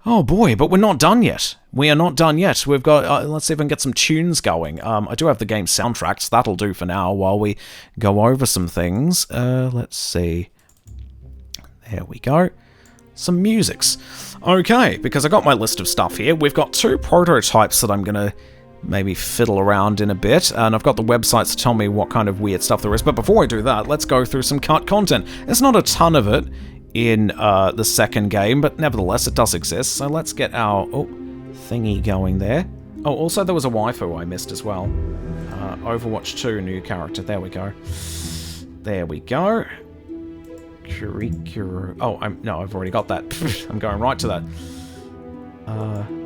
Oh boy, but we're not done yet. We are not done yet. We've got, let's see if I can get some tunes going. I do have the game soundtrack, so that'll do for now while we go over some things. Let's see. There we go. Some musics. Okay, because I got my list of stuff here. We've got 2 prototypes that I'm going to maybe fiddle around in a bit, and I've got the websites to tell me what kind of weird stuff there is. But before I do that, let's go through some cut content. There's not a ton of it in the second game, but nevertheless, it does exist. So let's get our thingy going there. Oh, also there was a waifu I missed as well. Overwatch 2 new character. There we go. There we go. Kurikuru. Oh, no, I've already got that. I'm going right to that.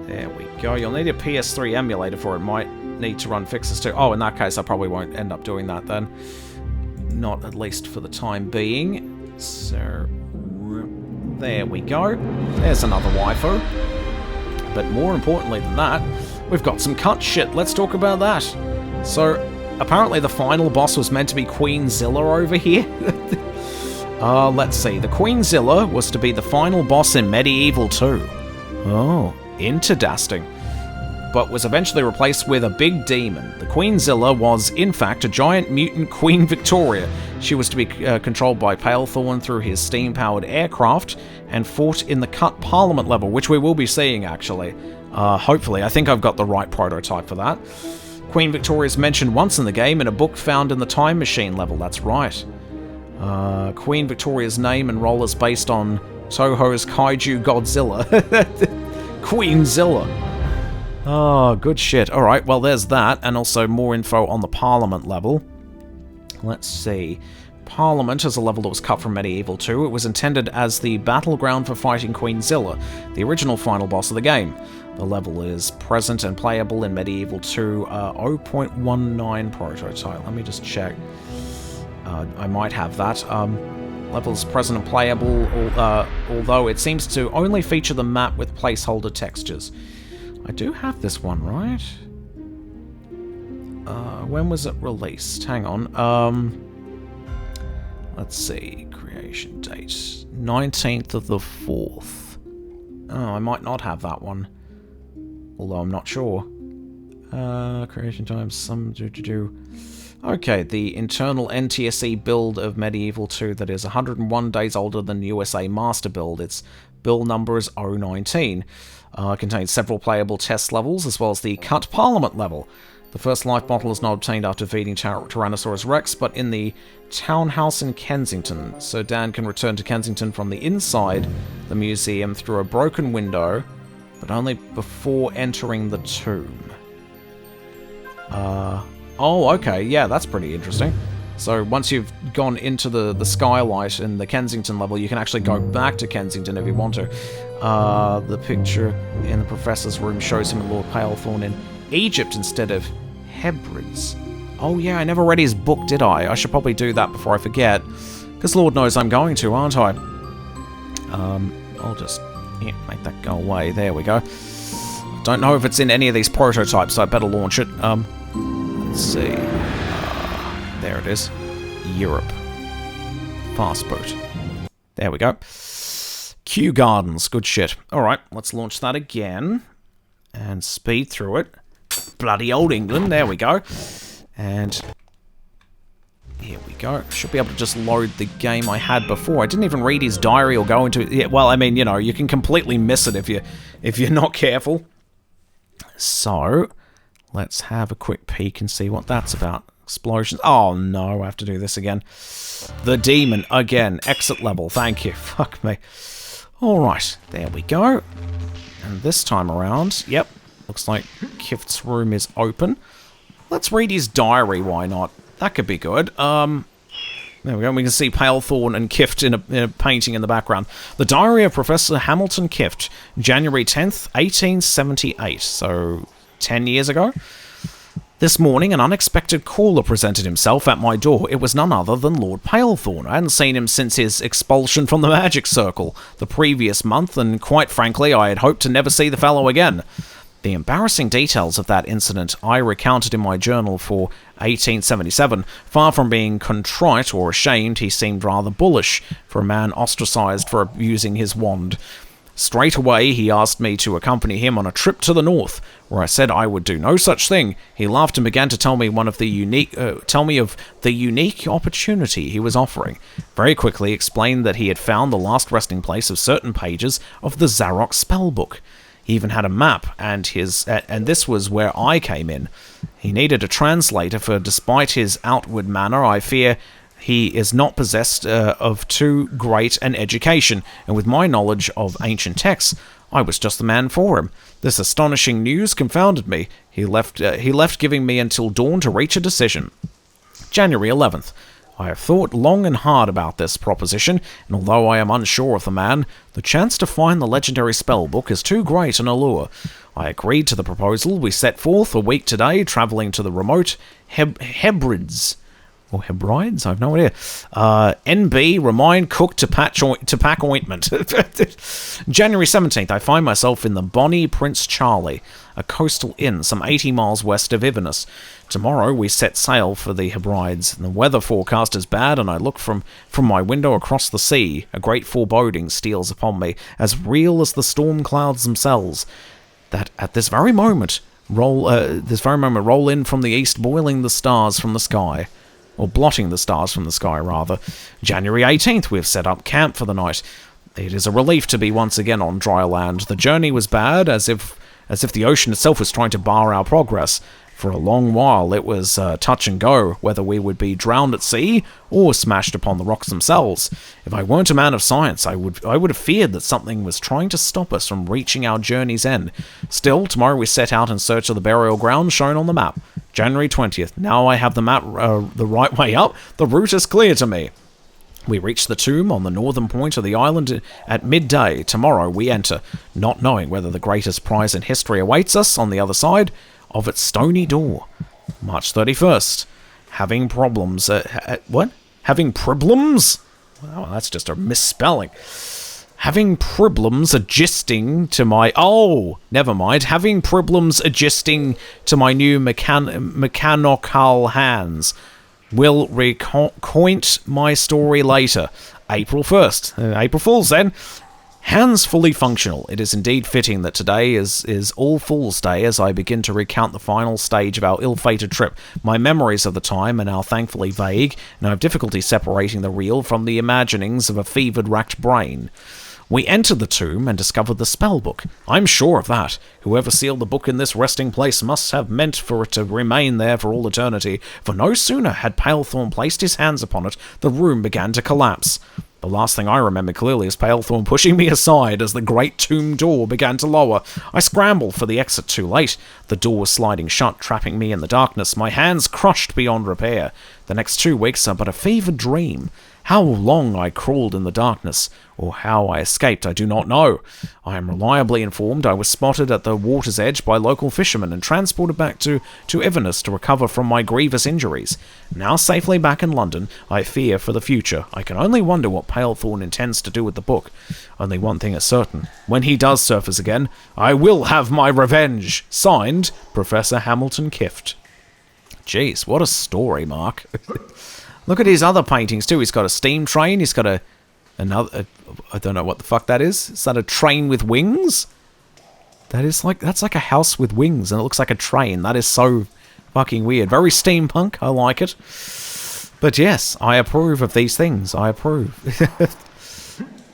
There we go. You'll need a PS3 emulator for it. Might need to run fixes too. Oh, in that case, I probably won't end up doing that then. Not at least for the time being. So, there we go. There's another waifu. But more importantly than that, we've got some cut shit. Let's talk about that. So, apparently the final boss was meant to be Queen Zilla over here. Let's see. The Queen Zilla was to be the final boss in Medieval 2. Oh, interesting. But was eventually replaced with a big demon. The Queen Zilla was, in fact, a giant mutant Queen Victoria. She was to be controlled by Palethorn through his steam-powered aircraft and fought in the cut Parliament level, which we will be seeing, actually. Hopefully. I think I've got the right prototype for that. Queen Victoria is mentioned once in the game in a book found in the Time Machine level. That's right. Queen Victoria's name and role is based on Toho's Kaiju Godzilla. Queen Zilla. Oh, good shit. Alright, well there's that, and also more info on the Parliament level. Let's see. Parliament is a level that was cut from Medieval 2. It was intended as the battleground for fighting Queen Zilla, the original final boss of the game. The level is present and playable in Medieval 2 0.19 prototype. Let me just check. I might have that. Levels present and playable, although it seems to only feature the map with placeholder textures. I do have this one, right? When was it released? Hang on. Let's see. Creation date. 19th of the 4th. Oh, I might not have that one. Although I'm not sure. Creation time, some do. Okay, the internal NTSC build of Medieval 2 that is 101 days older than the USA Master build. Its build number is 019. Contains several playable test levels, as well as the cut Parliament level. The first life bottle is not obtained after defeating Tyrannosaurus Rex, but in the townhouse in Kensington. So Dan can return to Kensington from the inside the museum through a broken window, but only before entering the tomb. Oh, okay, yeah, that's pretty interesting. So once you've gone into the skylight in the Kensington level, you can actually go back to Kensington if you want to. The picture in the professor's room shows him and Lord Palethorn in Egypt instead of Hebrides. Oh yeah, I never read his book, did I? I should probably do that before I forget. Because Lord knows I'm going to, aren't I? I'll just make that go away. There we go. Don't know if it's in any of these prototypes, so I better launch it. Let's see. There it is. Europe. Fast boot. There we go. Kew Gardens. Good shit. Alright, let's launch that again. And speed through it. Bloody old England. There we go. And here we go. Should be able to just load the game I had before. I didn't even read his diary or go into it. Yeah, well, I mean, you know, you can completely miss it if you're not careful. So, let's have a quick peek and see what that's about. Explosions. Oh no, I have to do this again. The demon again. Exit level. Thank you. Fuck me. Alright, there we go. And this time around, yep, looks like Kift's room is open. Let's read his diary, why not? That could be good. There we go. We can see Palethorn and Kift in a painting in the background. The Diary of Professor Hamilton Kift, January 10th, 1878. So, 10 years ago. This morning, an unexpected caller presented himself at my door. It was none other than Lord Palethorn. I hadn't seen him since his expulsion from the Magic Circle the previous month, and quite frankly, I had hoped to never see the fellow again. The embarrassing details of that incident I recounted in my journal for 1877. Far from being contrite or ashamed, he seemed rather bullish for a man ostracized for abusing his wand. Straight away, he asked me to accompany him on a trip to the north, where I said I would do no such thing. He laughed and began to tell me of the unique opportunity he was offering. Very quickly explained that he had found the last resting place of certain pages of the Zarok spellbook. He even had a map, and this was where I came in. He needed a translator, for despite his outward manner, I fear he is not possessed of too great an education, and with my knowledge of ancient texts, I was just the man for him. This astonishing news confounded me. He left giving me until dawn to reach a decision. January 11th. I have thought long and hard about this proposition, and although I am unsure of the man, the chance to find the legendary spellbook is too great an allure. I agreed to the proposal. We set forth a week today, travelling to the remote Hebrides. Or Hebrides? I have no idea. NB, remind cook to pack ointment. January 17th, I find myself in the Bonnie Prince Charlie, a coastal inn some 80 miles west of Inverness. Tomorrow we set sail for the Hebrides. The weather forecast is bad, and I look from my window across the sea. A great foreboding steals upon me, as real as the storm clouds themselves, that at this very moment roll in from the east, boiling the stars from the sky. Or blotting the stars from the sky, rather. January 18th, we have set up camp for the night. It is a relief to be once again on dry land. The journey was bad, as if the ocean itself was trying to bar our progress. For a long while, it was touch and go, whether we would be drowned at sea or smashed upon the rocks themselves. If I weren't a man of science, I would have feared that something was trying to stop us from reaching our journey's end. Still, tomorrow we set out in search of the burial ground shown on the map. January 20th. Now I have the map the right way up. The route is clear to me. We reach the tomb on the northern point of the island at midday. Tomorrow we enter, not knowing whether the greatest prize in history awaits us on the other side of its stony door. March 31st. Having problems. What? Having problems? Well, that's just a misspelling. Having problems adjusting to my... Oh, never mind. Having problems adjusting to my new mechanical hands. Will recount my story later. April 1st. April Fool's then. Hands fully functional. It is indeed fitting that today is All Fool's Day as I begin to recount the final stage of our ill-fated trip. My memories of the time are now thankfully vague, and I have difficulty separating the real from the imaginings of a fevered-racked brain. We entered the tomb and discovered the spellbook. I'm sure of that. Whoever sealed the book in this resting place must have meant for it to remain there for all eternity, for no sooner had Palethorn placed his hands upon it, the room began to collapse. The last thing I remember clearly is Palethorn pushing me aside as the great tomb door began to lower. I scrambled for the exit too late. The door was sliding shut, trapping me in the darkness, my hands crushed beyond repair. The next 2 weeks are but a fevered dream. How long I crawled in the darkness, or how I escaped, I do not know. I am reliably informed I was spotted at the water's edge by local fishermen and transported back to Inverness to recover from my grievous injuries. Now safely back in London, I fear for the future. I can only wonder what Palethorn intends to do with the book. Only one thing is certain. When he does surface again, I will have my revenge. Signed, Professor Hamilton Kift. Jeez, what a story, Mark. Look at his other paintings too. He's got a steam train. He's got another. I don't know what the fuck that is. Is that a train with wings? That's like a house with wings, and it looks like a train. That is so fucking weird. Very steampunk. I like it. But yes, I approve of these things. I approve.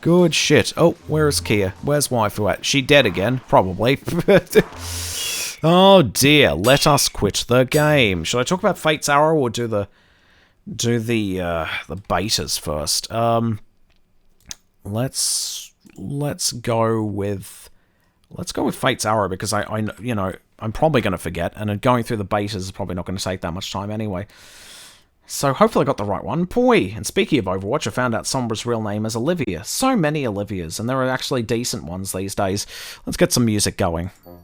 Good shit. Oh, where is Kia? Where's waifu at? She dead again? Probably. Oh dear. Let us quit the game. Should I talk about Fate's Arrow or do the betas first? Let's go with Fate's Arrow, because I you know, I'm probably going to forget, and going through the betas is probably not going to take that much time anyway. So hopefully I got the right one. Boy, and speaking of Overwatch, I found out Sombra's real name is Olivia. So many Olivias, and there are actually decent ones these days. Let's get some music going.